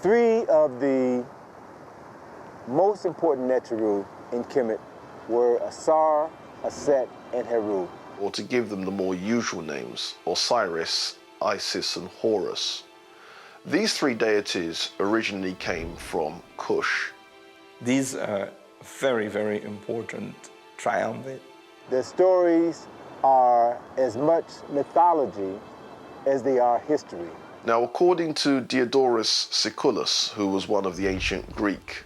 Three of the most important Neteru in Khemet were Ausar, Set, and Heru. Or to give them the more usual names, Osiris, Isis, and Horus. These three deities originally came from Kush. These are very, very important triumvirate. Their stories are as much mythology as they are history. Now, according to Diodorus Siculus, who was one of the ancient Greek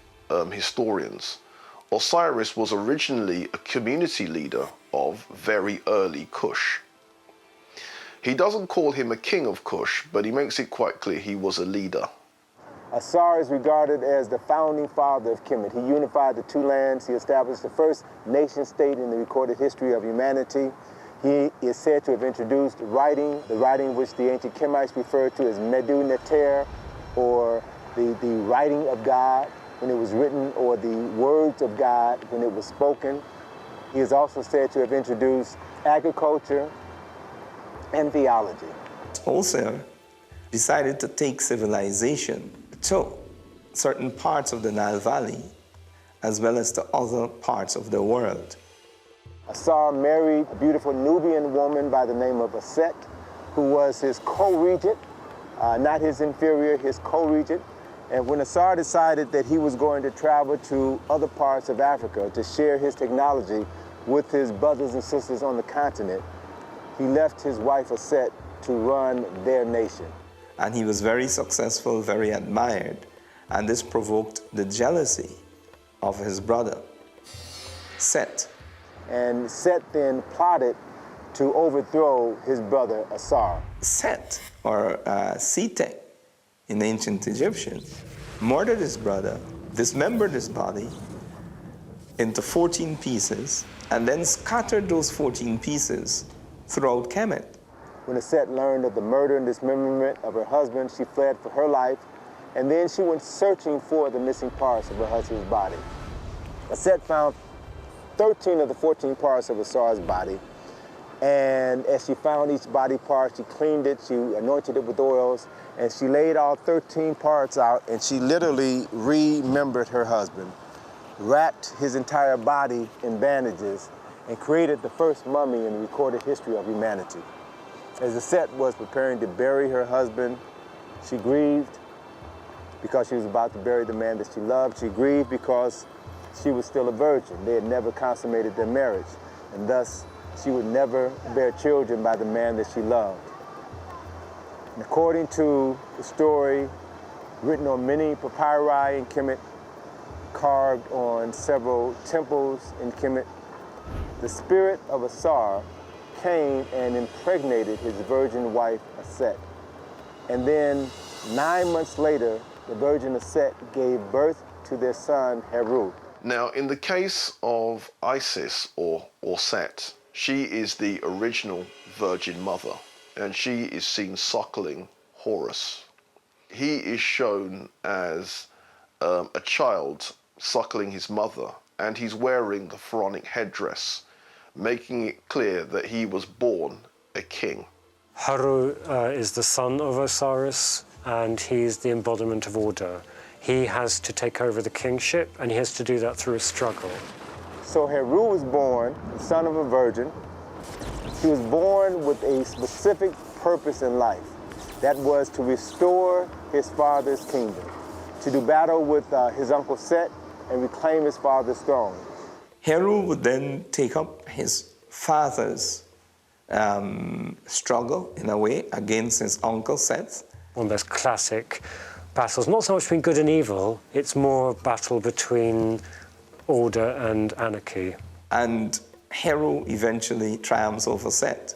historians, Osiris was originally a community leader of very early Kush. He doesn't call him a king of Kush, but he makes it quite clear he was a leader. Ausar is regarded as the founding father of Khemet. He unified the two lands. He established the first nation-state in the recorded history of humanity. He is said to have introduced writing, the writing which the ancient Khemites referred to as Medu Neter, or the writing of God when it was written, or the words of God when it was spoken. He is also said to have introduced agriculture and theology. Ausar decided to take civilization to certain parts of the Nile Valley, as well as to other parts of the world. Ausar married a beautiful Nubian woman by the name of Set, who was his co-regent, not his inferior, his co-regent. And when Ausar decided that he was going to travel to other parts of Africa to share his technology with his brothers and sisters on the continent, he left his wife Set to run their nation. And he was very successful, very admired, and this provoked the jealousy of his brother, Set. And Set then plotted to overthrow his brother Ausar. Set, or Sete in ancient Egyptian, murdered his brother, dismembered his body into 14 pieces, and then scattered those 14 pieces throughout Khemet. When Set learned of the murder and dismemberment of her husband, she fled for her life, and then she went searching for the missing parts of her husband's body. Set found 13 of the 14 parts of Ausar's body, and as she found each body part, she cleaned it, she anointed it with oils, and she laid all 13 parts out, and she literally remembered her husband, wrapped his entire body in bandages, and created the first mummy in the recorded history of humanity. As Set was preparing to bury her husband, she grieved because she was about to bury the man that she loved. She grieved because she was still a virgin. They had never consummated their marriage, and thus she would never bear children by the man that she loved. And according to the story written on many papyri in Khemet, carved on several temples in Khemet, the spirit of Ausar came and impregnated his virgin wife, Set. And then 9 months later, the virgin Set gave birth to their son, Heru. Now, in the case of Isis or Set, she is the original Virgin Mother, and she is seen suckling Horus. He is shown as a child suckling his mother, and he's wearing the pharaonic headdress, making it clear that he was born a king. Heru is the son of Osiris, and he's the embodiment of order. He has to take over the kingship, and he has to do that through a struggle. So Heru was born, the son of a virgin. He was born with a specific purpose in life. That was to restore his father's kingdom, to do battle with his uncle Set and reclaim his father's throne. Heru would then take up his father's struggle, in a way, against his uncle Set. One of those classic battles, not so much between good and evil, it's more a battle between order and anarchy. And Heru eventually triumphs over Set.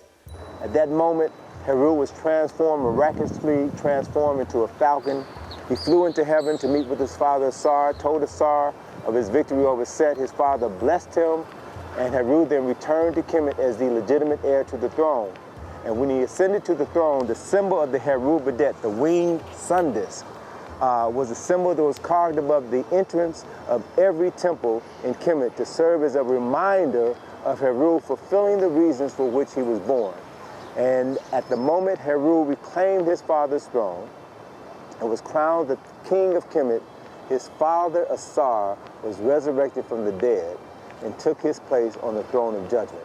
At that moment, Heru was transformed, miraculously transformed into a falcon. He flew into heaven to meet with his father Ausar, told Ausar of his victory over Set. His father blessed him, and Heru then returned to Khemet as the legitimate heir to the throne. And when he ascended to the throne, the symbol of the Heru Badet, the winged sun disk, was a symbol that was carved above the entrance of every temple in Khemet to serve as a reminder of Heru fulfilling the reasons for which he was born. And at the moment Heru reclaimed his father's throne, and was crowned the king of Khemet, his father Ausar was resurrected from the dead and took his place on the throne of judgment.